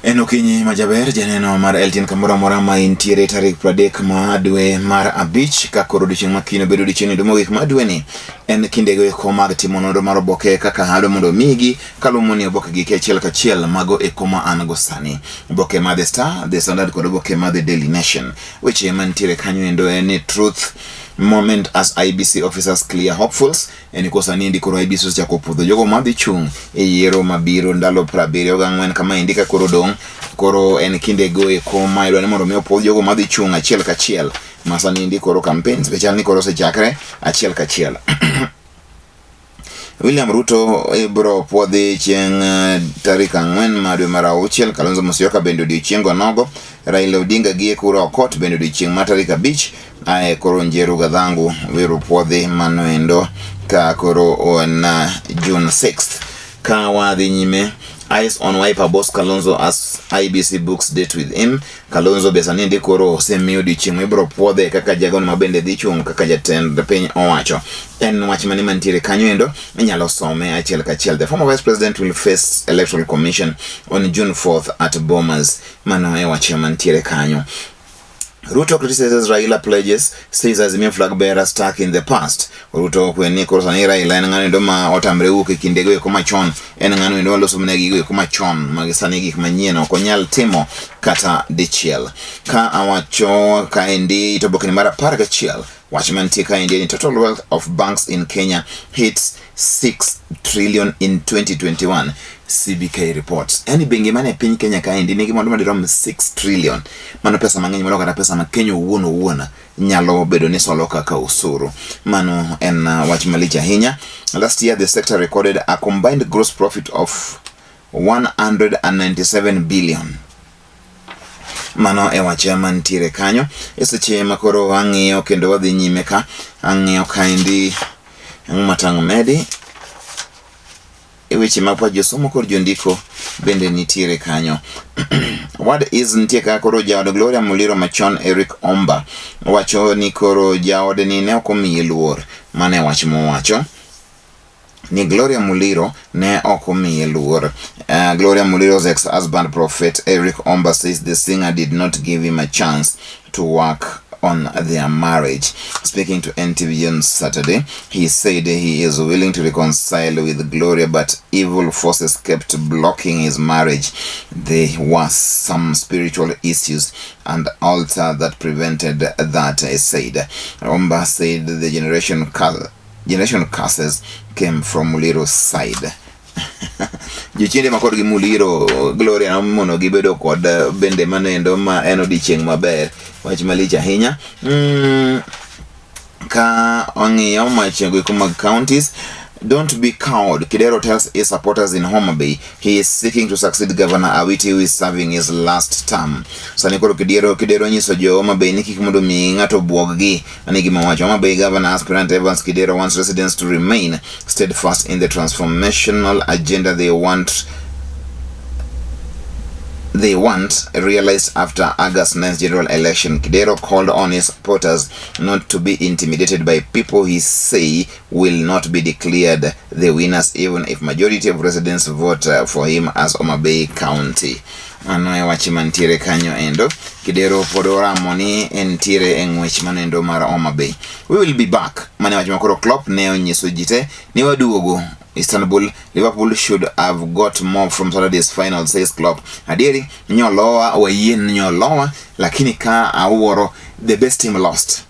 Enokinyi majaber janeno mar Elton Kamora mora ma intiere tarik 30 ma dwe mar abich ka koro odiochieng' makino bedo odiochieng' nidmo wik ma dwe ni en kindego eko mag timo nonro mar oboke kaka ado mondo migi kalumo ni oboke gi achiel kachiel mago eko ma an go sani. Oboke ma The Star, The Standard kod oboke ma The Daily Nation. Weche mantiere kanyo endo en ni truth moment as IBC officers clear hopefuls. En kosa nindi koro IBC chako pudho jogo madhi chung e yiero mabiro ndalo 74 kama indika koro dong koro en kindego eko ma idwani mondo mi opudh jogo madhi chung achiel kachiel. Masa nindi koro campaigns bechal ni koro sechakre achiel kachiel. William Ruto ibro puodhi chieng' tarik 4 ma dwe mar auchiel. Kalonzo Musyoka bende odiochieng' onogo. Raila Odinga gi kuro okot bende odiochieng' ma tarik 5 ae koro Njeru Gadhangu wiro puodhi manoendo ka koro na June 6th. Ka wadhi nyime, eyes on Wiper boss Kalonzo as IBC books date with him. Kalonzo besani ndi koro semiyo odiochieng' ibro puodhe kaka jagon mabende dhi chung kaka jatend piny owacho. En wach mani mantiere kanyo endo inyalo some achiel kachiel. The former vice president will face electoral commission on June 4th at Bomas. Mano e wach mantiere kanyo. Ruto criticizes Raila pledges, says Azimio flag bearer stuck in the past. Ruto kweni korosa ni Raila en ngano endo ma otamre uke kindego eko machon. En ngano endo waloso mnegi eko machon. Magisani gik manyien okonyal timo kata dichiel. Ka awacho ka endi itoboke ni mara 11. Watchman tika Indian total wealth of banks in Kenya hits 6 trillion in 2021. CBK reports. Any bengi mane piny Kenya ka indi nigi mondo madirom 6 trillion. Mano pesa mang'eny molo kata pesa ma Kenya uona nyalo bedo ni solo kaka usuru. Mano en wach malich ahinya. Last year the sector recorded a combined gross profit of 197 billion. Mano e wache mantiere kanyo. Eseche makoro ang'iyo kendo wadhi nyime ka ang'iyo kaendi matang' medi eweche mapa josomo kod jondiko bende nitiere kanyo. What is ntie ka koro jaod Gloria Muliro machon Eric Omba wacho ni koro jaode ni ne okomiye luor. Mane wach mowacho ni Gloria Muliro ne okomiye luor. Gloria Muliro's ex-husband Prophet Eric Omba says the singer did not give him a chance to work on their marriage. Speaking to NTV on Saturday, he said he is willing to reconcile with Gloria, but evil forces kept blocking his marriage. There was some spiritual issues and altar that prevented that, he said. Omba said the generation curses came from Muliro's side. Jochinde makod gi Muliro Gloria na mono gibedo kod bende manendo ma en odiochieng' maber. Wach malich ahinya. Ka ong'iyo machego eko mag counties. Don't be cowed. Kidero tells his supporters in Homa Bay he is seeking to succeed Governor Awiti, who is serving his last term. Sani koro Kidero nyiso jo Homa Bay ni kik mondo mi ng'ato buoggi. Ani gima wacho Homa Bay Governor aspirant Evans Kidero wants residents to remain steadfast in the transformational agenda they want realized after August 9th general election. Kidero called on his supporters not to be intimidated by people he say will not be declared the winners even if majority of residents vote for him as Homa Bay County. Ano e wach mantiere kanyo endo. Kidero podora moni entiere eng'wech manendo mar Homa Bay. We will be back. Mane wach makoro Klopp ne onyiso jite ni waduogo Istanbul. Liverpool should have got more from Saturday's final, says Klopp. Adieri nyolowa wayien nyolowa lakini ka awuoro the best team lost.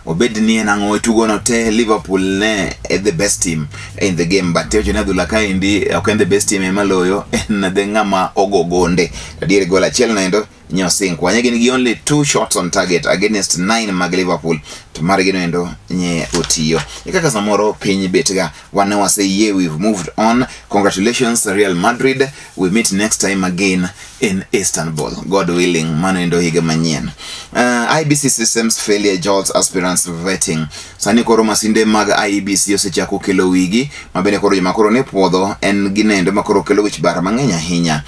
Obed ni enang'o tugo no te Liverpool ne the best team in the game, but tejo na dhula ka indi ok the best team emaloyo en the ng'ama ogogonde. Adieri goal achiel naendo nyosing kwanye gin only 2 shots on target against 9 mag Liverpool. To mari gino endo nye otiyo. Ikaka samoro piny betga wane wase ye we've moved on. Congratulations Real Madrid. We meet next time again in Istanbul. God willing, mano endo higa manyien. IBC systems failure jolts aspirants vetting. Sani koro masinde mag IBC osechako kelo wigi. Mabene koro makoro ne puodho en ginendo makoro kelo wich bar mang'eny ahinya.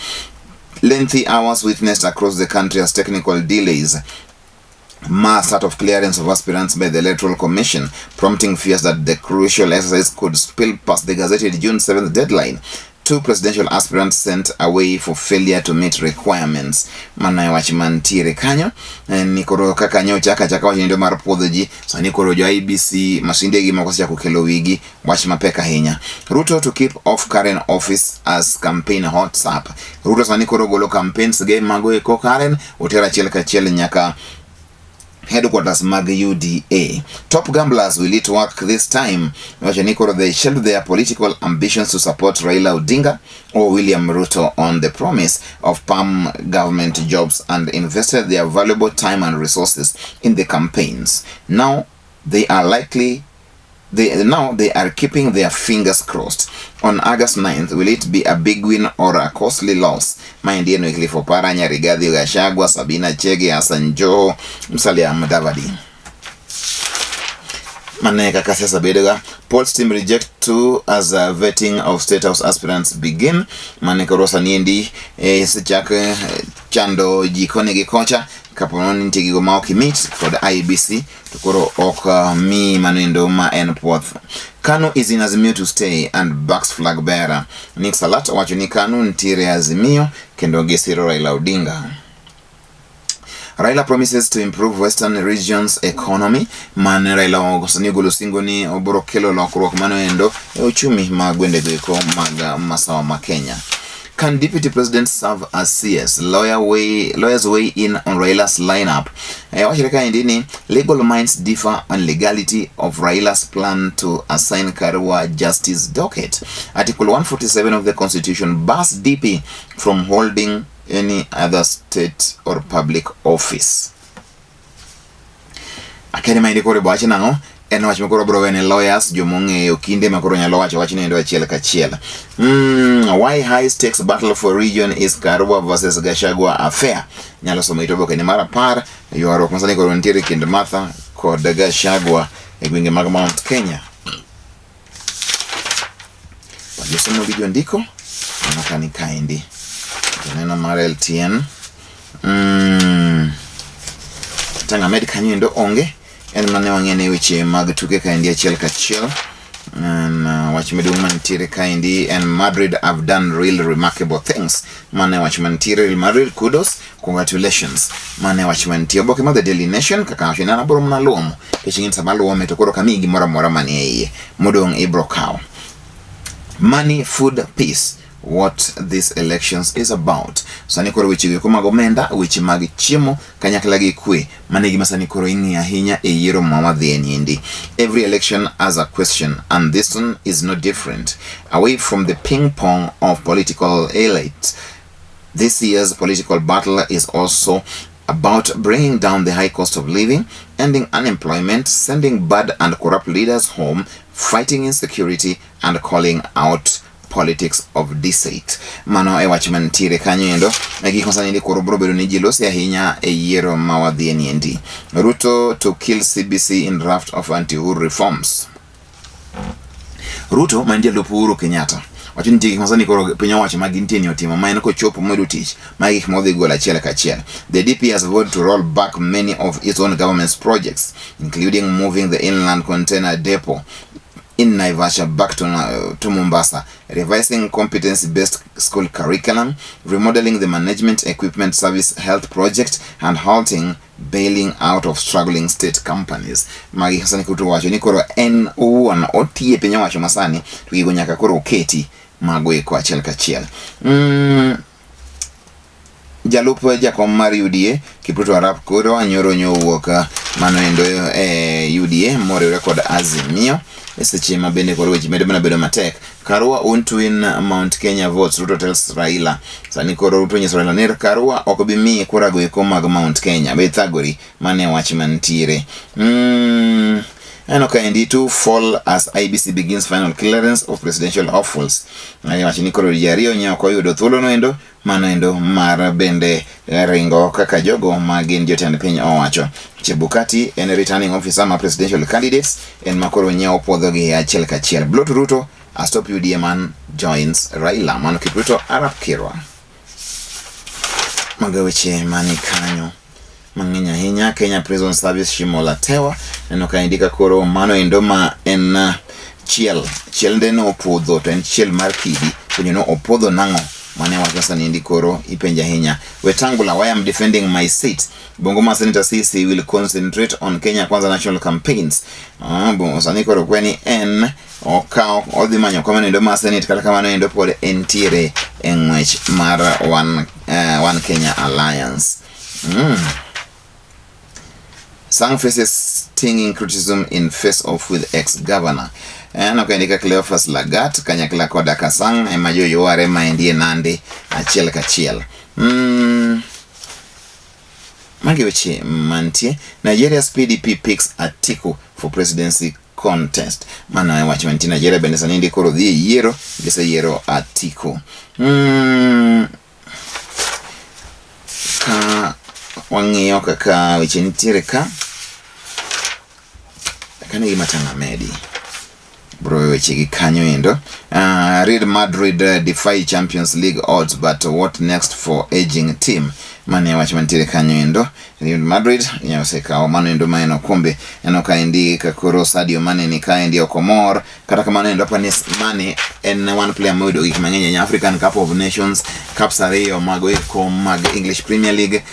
Lengthy hours witnessed across the country as technical delays mass start of clearance of aspirants by the Electoral Commission, prompting fears that the crucial exercise could spill past the gazetted June 7th deadline. 2 presidential aspirants sent away for failure to meet requirements. Mana wachman tiere kanyo nikoro kaka nyocha chaka wachendo mar puodho ji sani koro jo IBC masinde gi moko cha Okelo wigi wach mapeka hinya. Ruto to keep off Karen office as campaign hots up. Ruto sani koro golo campaigns ge mago e ko Karen otera chiel ka chiel nyaka headquarters mag UDA. Top gamblers will it work this time? They shelved their political ambitions to support Raila Odinga or William Ruto on the promise of palm government jobs and invested their valuable time and resources in the campaigns. Now they are keeping their fingers crossed. On August 9th, will it be a big win or a costly loss? Maindia no Cliffo Paranya, Rigathi Gachagua, Sabina Chege, Hassan Joho, Musalia Mudavadi. Maneka Kasesa Bedega. Polls team reject 2 as a vetting of State House aspirants begin. Maneka Rosa Niendi, Sechak Chando Jikonegi Kocha. Kaponon Tigigo Mauki meet for the IBC to Koro Oka Mi Manuendo Ma and Porth. Kanu is in Azimio to stay and backs flag bearer. Nick Salat Wachuni Kanu Ntire Azimio Kendo Gesiro Raila Odinga. Raila promises to improve Western region's economy. Man Raila Ogosanigo Singoni Okelo Lokurok Manuendo Uchumi Magwende Gweko Maga Masawa Makenya. Can Deputy President serve as CS? Lawyers weigh in on Raila's lineup. Legal minds differ on legality of Raila's plan to assign Karua justice docket. Article 147 of the Constitution bars DP from holding any other state or public office. En wach makoro bro wene lawyers jomonge okinde makoro nyalo wacho nendo achiel kachiel. Why high stakes battle for region is Karua versus Gachagua affair? Nyalo somo Oboke ni mara par yoro konsani koro ntiere kind Martha kod Gachagua e gwenge mag Mount Kenya. Pajosomo video ndiko nakani kaindi. Neno mar LTN. Tanga med kanyo ndo onge. En mane wangene weche mag tuke kaindi achiel kachiel. Wach medung mantiere kaindi and Madrid have done real remarkable things. Mane wach mantiere Real Madrid, kudos, congratulations. Mane wach mantiere Oboke ma The Daily Nation kaka wach nana boro mna luomo. Kechingin sama luome to koro kamigi mora manie iye. Modong ibro kao. Money, food, peace. What this elections is about. Sani koro weche ko magomenda, weche mag chiemo kanyakla gi kwe. Mane gima sani koro ingi ahinya e yiero mawadhi eniendi. Every election has a question and this one is no different. Away from the ping pong of political elites, this year's political battle is also about bringing down the high cost of living, ending unemployment, sending bad and corrupt leaders home, fighting insecurity and calling out politics of deceit. Mano e wach mantiere kanyo endo gikonsani ni koro bro bedo ni jilosi ahinya e yiero mawadhi eniendi. Ruto to kill CBC in draft of anti-Uhuru reforms. Ruto mandia lupu Uhuru Kenyatta wachuni tiki konsani koro penya wachi magintini otimo maina ko chopo mwedu tich magik modhi gola chiela kachiela. The DP has voted to roll back many of its own government's projects, including moving the inland container depot in Naivasha back to Mombasa, revising competency-based school curriculum, remodeling the management equipment service health project, and halting bailing out of struggling state companies. Magi hasani kutu wacho ni koro en uwan otie penya wacho masani tukigo nyaka koro uketi magwe kwa achiel kachiel. Jalup jakom mar UDA Kipruto Arap Koro anyoro nyowuok mano endo UDA moriwre kod Azimio. Seche mabende koro weche medo bedo matek. Karua won't win Mount Kenya votes, Ruto tells Raila. Sani koro Ruto nyiso Raila ni Karua ok bi miye kura goeko mag Mount Kenya. Be thagori mane wach mantiere. Kaindi to fall as IBC begins final clearance of presidential hopefuls. Wach ni koro jario nyako yudo thuolo no endo mano endo mar bende ringo kaka jogo magin jotend piny owacho. Chebukati en returning officer ma presidential candidates en makoro nyao podho gi achiel kachiel. Blow to Ruto, a stop UDA man joins Raila. Mano Kipruto Arap Kirwa. Magaweche mani kanyo mang'eny ahinya. Kenya Prison Service shimola tewa neno kaindika koro mano endo ma en chiel ndeno opudho to en chiel mar kidi you know opodho nango mane wacho sani ndikoro ipenja hinya. Wetangula, why I'm defending my seat. Bungoma Senator CC will concentrate on Kenya Kwanza national campaigns. Bungo sani koro kweni en okao odhi manyo kama ndo ma Senate kala kama ndo pod entiere engwech mar one Kenya alliance. Sang faces stinging criticism in face off with ex-governor. Nokaindika Cleophas Lagat kanyakla koda kasang emajo yuare maendie Nandi achiel kachiel. Magi weche mantie. Nigeria's PDP picks Atiku for presidency contest. Mana wacho mantie Nigeria bende sani ndikoro dhi yiero gise yiero Atiku. Ka wang'iyo kaka weche nitiere ka kane gima tanga medi bro weche gi kanyo endo. Real Madrid defy Champions League odds, but what next for aging team? Mane wacho mantiere kanyo endo. Real Madrid nyawaseka mano endo maeno kumbe enokaendi kakoro Sadio Mane ni kaendi okomor kata kamano endo pa ni Mane en one player modo gik mang'eny African Cup of Nations, Cups ariyo mago eko mag English Premier League.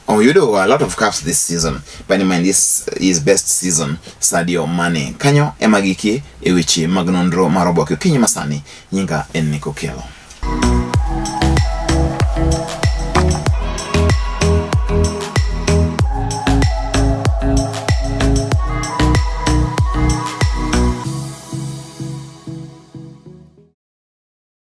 Oh, you do a lot of cups this season. But in mind, this is best season. Sadio Mane. Kanyo emagiki ewichi mag Nonro mar Oboke. Kinyi masani nyinga en Okelo.